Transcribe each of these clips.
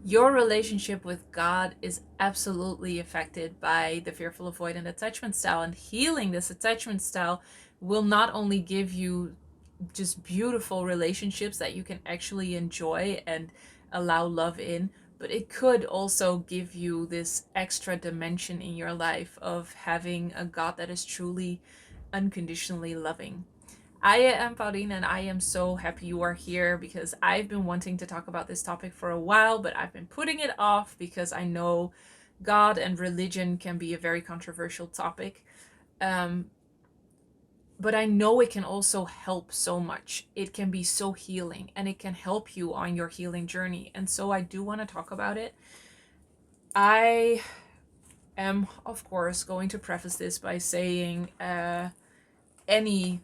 Your relationship with God is absolutely affected by the fearful avoidant attachment style, and healing this attachment style will not only give you just beautiful relationships that you can actually enjoy and allow love in, but it could also give you this extra dimension in your life of having a God that is truly unconditionally loving. I am Pauline, and I am so happy you are here because I've been wanting to talk about this topic for a while, but I've been putting it off because I know God and religion can be a very controversial topic. Um, but I know it can also help so much. It can be so healing and it can help you on your healing journey. And so I do want to talk about it. I am, of course, going to preface this by saying any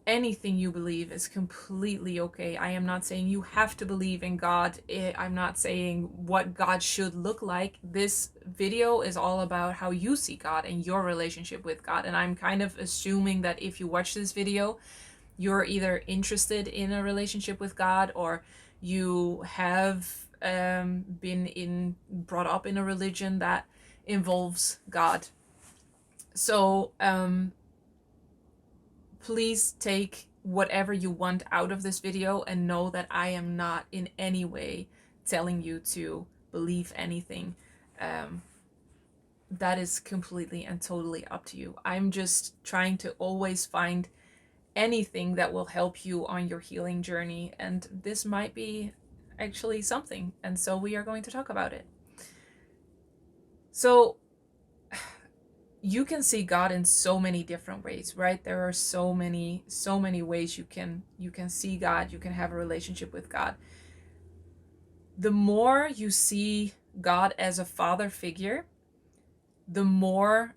anything you believe is completely okay. I am not saying you have to believe in God. I'm not saying what God should look like. This video is all about how you see God and your relationship with God. And I'm kind of assuming that if you watch this video, you're either interested in a relationship with God, or you have been brought up in a religion that involves God. So please take whatever you want out of this video and know that I am not in any way telling you to believe anything. Um, that is completely and totally up to you. I'm just trying to always find anything that will help you on your healing journey, and this might be actually something, and so we are going to talk about it. So you can see God in so many different ways, right? There are so many ways you can see God, you can have a relationship with God. The more you see God as a father figure, the more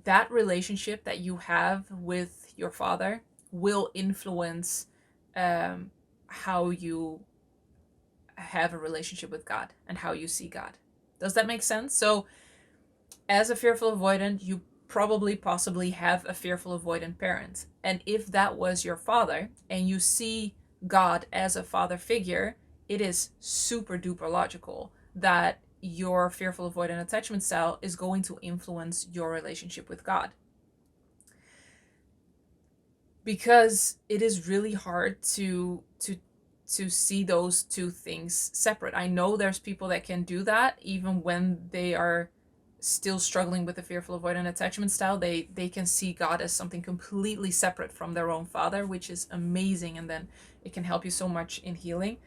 that relationship that you have with your father will influence how you have a relationship with God and how you see God. Does that make sense? So as a fearful avoidant, you probably possibly have a fearful avoidant parent. And if that was your father and you see God as a father figure, it is super duper logical that your fearful avoidant attachment style is going to influence your relationship with God. Because it is really hard to see those two things separate. I know there's people that can do that even when they are still struggling with the fearful avoidant attachment style. They can see God as something completely separate from their own father, which is amazing, and then it can help you so much in healing.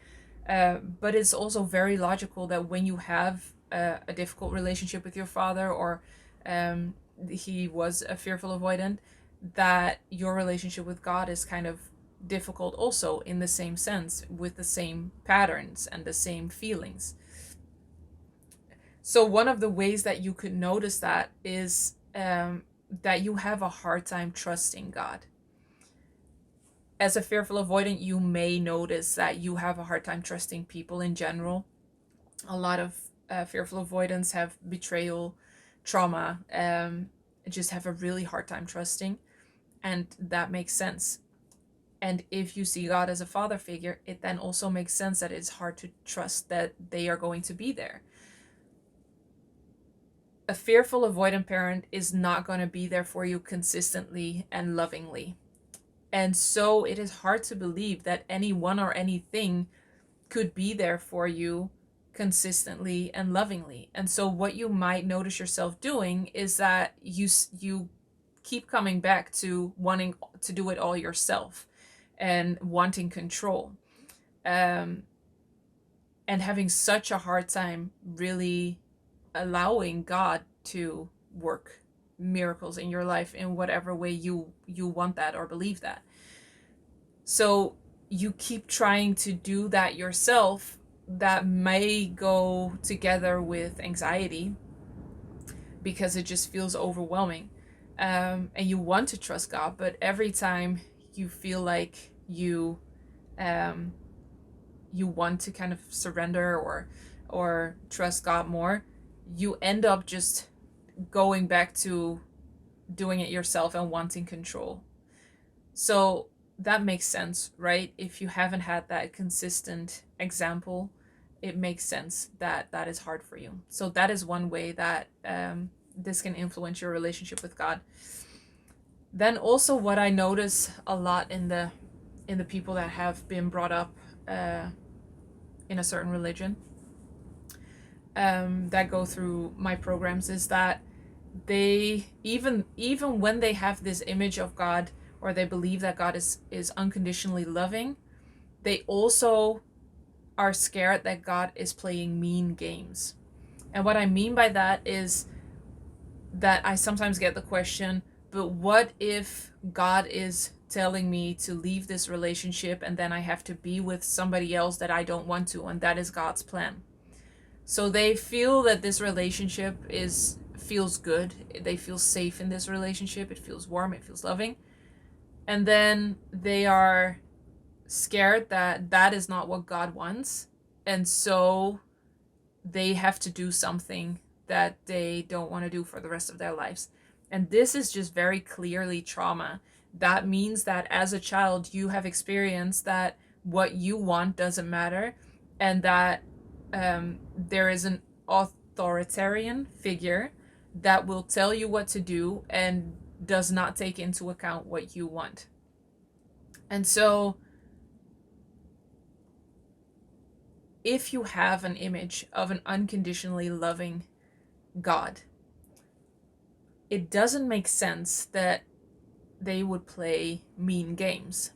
But it's also very logical that when you have a difficult relationship with your father, or he was a fearful avoidant, that your relationship with God is kind of difficult also, in the same sense, with the same patterns and the same feelings. So one of the ways that you could notice that is that you have a hard time trusting God. As a fearful avoidant, you may notice that you have a hard time trusting people in general. A lot of fearful avoidants have betrayal trauma, just have a really hard time trusting, and that makes sense. And if you see God as a father figure, it then also makes sense that it's hard to trust that they are going to be there. A fearful avoidant parent is not going to be there for you consistently and lovingly. And so it is hard to believe that anyone or anything could be there for you consistently and lovingly. And so what you might notice yourself doing is that you keep coming back to wanting to do it all yourself and wanting control, and having such a hard time really allowing God to work miracles in your life in whatever way you want that or believe that. So you keep trying to do that yourself. That may go together with anxiety because it just feels overwhelming, and you want to trust God, but every time you feel like you want to kind of surrender or trust God more, you end up just going back to doing it yourself and wanting control. So that makes sense, right? If you haven't had that consistent example it makes sense that that is hard for you. So that is one way that this can influence your relationship with God. Then also what I notice a lot in the people that have been brought up in a certain religion, that go through my programs, is that they even when they have this image of God, or they believe that God is unconditionally loving, they also are scared that God is playing mean games. And what I mean by that is that I sometimes get the question, but what if God is telling me to leave this relationship and then I have to be with somebody else that I don't want to, and that is God's plan? So they feel that this relationship feels good. They feel safe in this relationship. It feels warm, it feels loving. And then they are scared that that is not what God wants. And so they have to do something that they don't want to do for the rest of their lives. And this is just very clearly trauma. That means that as a child, you have experienced that what you want doesn't matter, and that there is an authoritarian figure that will tell you what to do and does not take into account what you want. And so if you have an image of an unconditionally loving God, it doesn't make sense that they would play mean games.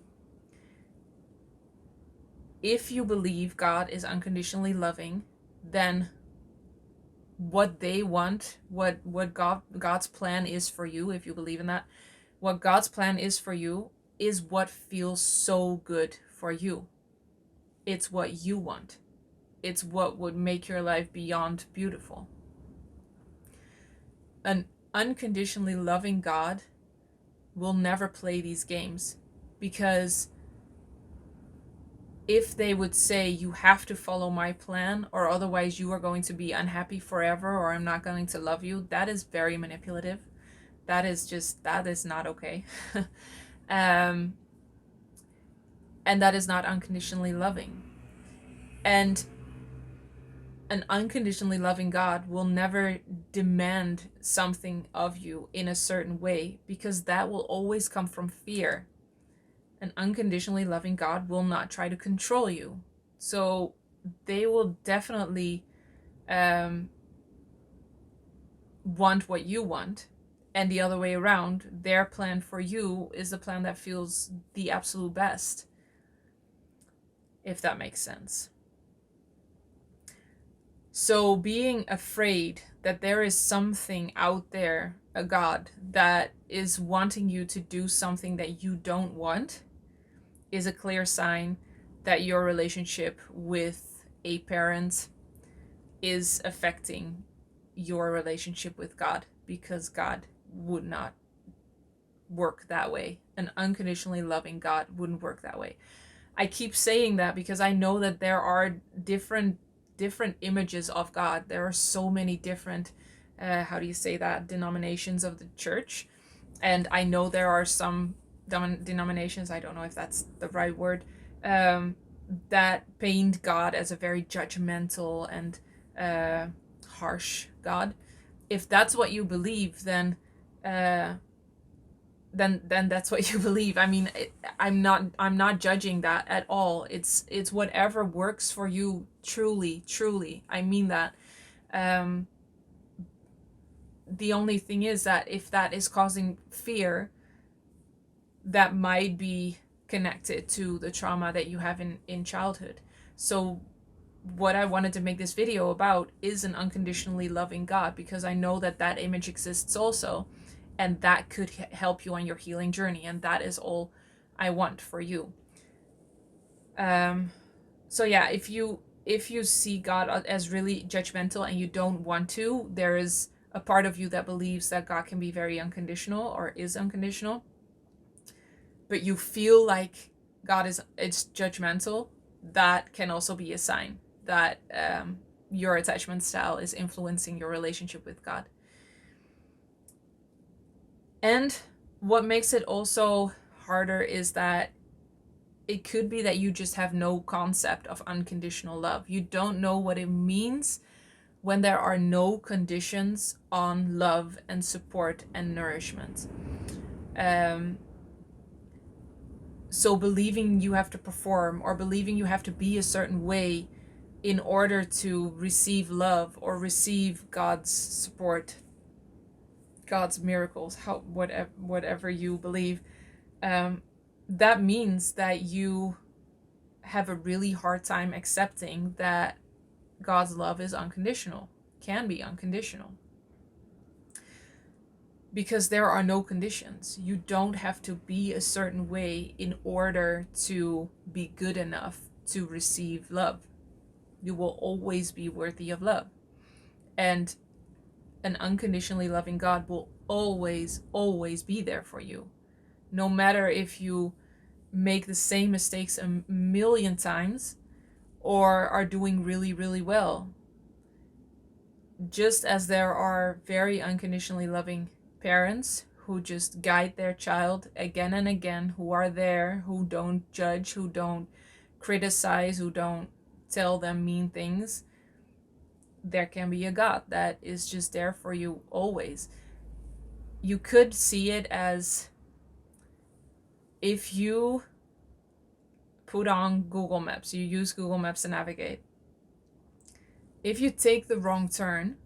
If you believe God is unconditionally loving, then what they want, what God's plan is for you, if you believe in that, what God's plan is for you is what feels so good for you. It's what you want. It's what would make your life beyond beautiful. An unconditionally loving God will never play these games, because if they would say you have to follow my plan or otherwise you are going to be unhappy forever, or I'm not going to love you, that is very manipulative. That is not okay. And that is not unconditionally loving. And an unconditionally loving God will never demand something of you in a certain way, because that will always come from fear. An unconditionally loving God will not try to control you. So they will definitely want what you want, and the other way around. Their plan for you is the plan that feels the absolute best, if that makes sense. So being afraid that there is something out there, a God, that is wanting you to do something that you don't want, is a clear sign that your relationship with a parent is affecting your relationship with God, because God would not work that way. An unconditionally loving God wouldn't work that way. I keep saying that because I know that there are different images of God. There are so many different denominations of the church, and I know there are some denominations, I don't know if that's the right word, that paint God as a very judgmental and harsh God. If that's what you believe, then that's what you believe. I mean, I'm not judging that at all. It's whatever works for you. Truly, I mean that. The only thing is that if that is causing fear, that might be connected to the trauma that you have in childhood. So what I wanted to make this video about is an unconditionally loving God, because I know that that image exists also, and that could help you on your healing journey, and that is all I want for you. So yeah, if you see God as really judgmental and you don't want to, there is a part of you that believes that God can be very unconditional or is unconditional, but you feel like God is judgmental. That can also be a sign that your attachment style is influencing your relationship with God. And what makes it also harder is that it could be that you just have no concept of unconditional love. You don't know what it means when there are no conditions on love and support and nourishment. So believing you have to perform, or believing you have to be a certain way in order to receive love or receive God's support, God's miracles, whatever you believe, that means that you have a really hard time accepting that God's love is unconditional, can be unconditional. Because there are no conditions. You don't have to be a certain way in order to be good enough to receive love. You will always be worthy of love. And an unconditionally loving God will always, always be there for you. No matter if you make the same mistakes a million times or are doing really, really well. Just as there are very unconditionally loving parents who just guide their child again and again, who are there, who don't judge, who don't criticize, who don't tell them mean things, there can be a God that is just there for you always. You could see it as if you put on Google Maps, you use Google Maps to navigate. If you take the wrong turn,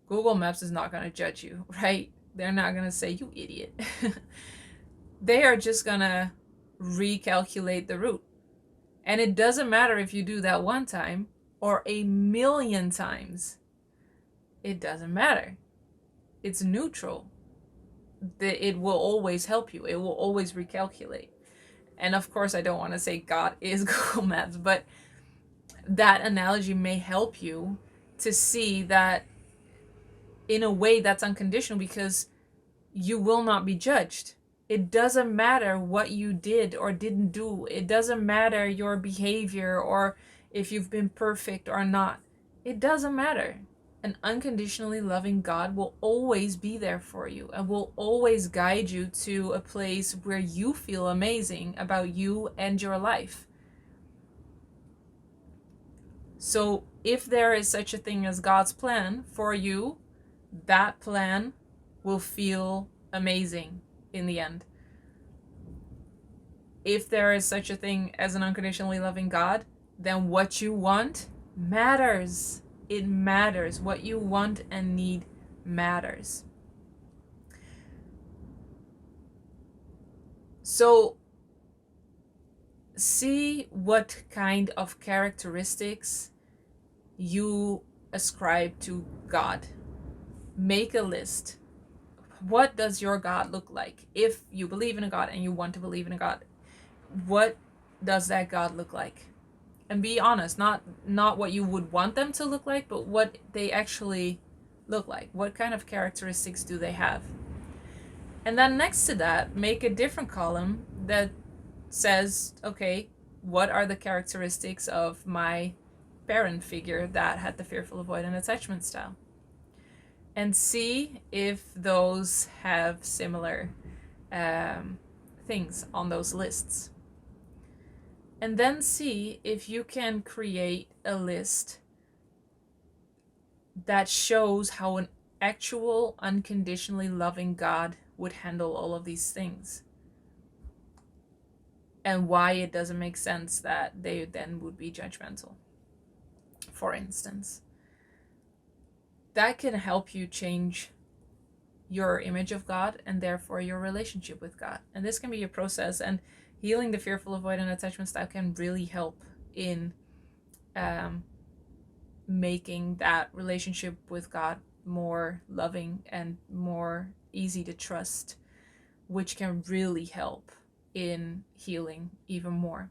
Google Maps is not going to judge you, right? They're not going to say, you idiot. They are just going to recalculate the route. And it doesn't matter if you do that one time or a million times. It doesn't matter. It's neutral. It will always help you. It will always recalculate. And of course, I don't want to say God is Google Maps, but that analogy may help you to see that in a way that's unconditional, because you will not be judged. It doesn't matter what you did or didn't do. It doesn't matter your behavior or if you've been perfect or not. It doesn't matter. An unconditionally loving God will always be there for you and will always guide you to a place where you feel amazing about you and your life. So if there is such a thing as God's plan for you, that plan will feel amazing in the end. If there is such a thing as an unconditionally loving God, then what you want matters. It matters. What you want and need matters. So see what kind of characteristics you ascribe to God. Make a list. What does your God look like? If you believe in a God and you want to believe in a God, what does that God look like? And be honest, not what you would want them to look like, but what they actually look like. What kind of characteristics do they have? And then next to that, make a different column that says, okay, what are the characteristics of my parent figure that had the fearful avoidant attachment style? And see if those have similar things on those lists. And then see if you can create a list that shows how an actual unconditionally loving God would handle all of these things. And why it doesn't make sense that they then would be judgmental, for instance. That can help you change your image of God and therefore your relationship with God. And this can be a process, and healing the fearful avoidant attachment style can really help in making that relationship with God more loving and more easy to trust, which can really help in healing even more.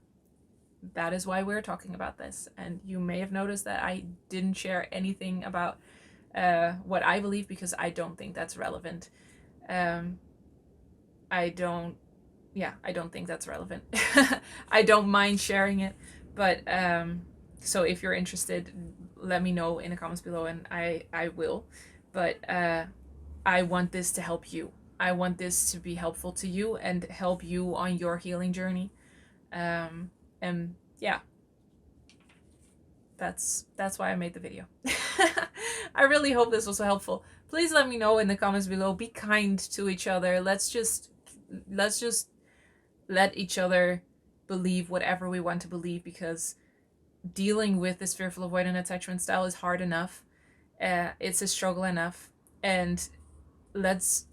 That is why we're talking about this. And you may have noticed that I didn't share anything about what I believe, because I don't think that's relevant. I don't think that's relevant. I don't mind sharing it, but so if you're interested, let me know in the comments below and I will. But I want this to help you. I want this to be helpful to you and help you on your healing journey. And yeah, that's why I made the video. I really hope this was helpful. Please let me know in the comments below. Be kind to each other. Let's just let each other believe whatever we want to believe, because dealing with this fearful avoidant attachment style is hard enough. It's a struggle enough, and let's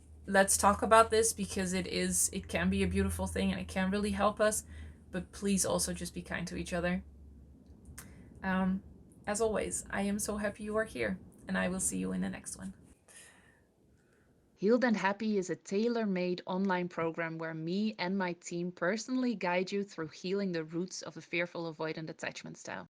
talk about this, because it can be a beautiful thing and it can really help us. But please also just be kind to each other. As always, I am so happy you are here, and I will see you in the next one. Healed and Happy is a tailor-made online program where me and my team personally guide you through healing the roots of a fearful avoidant attachment style.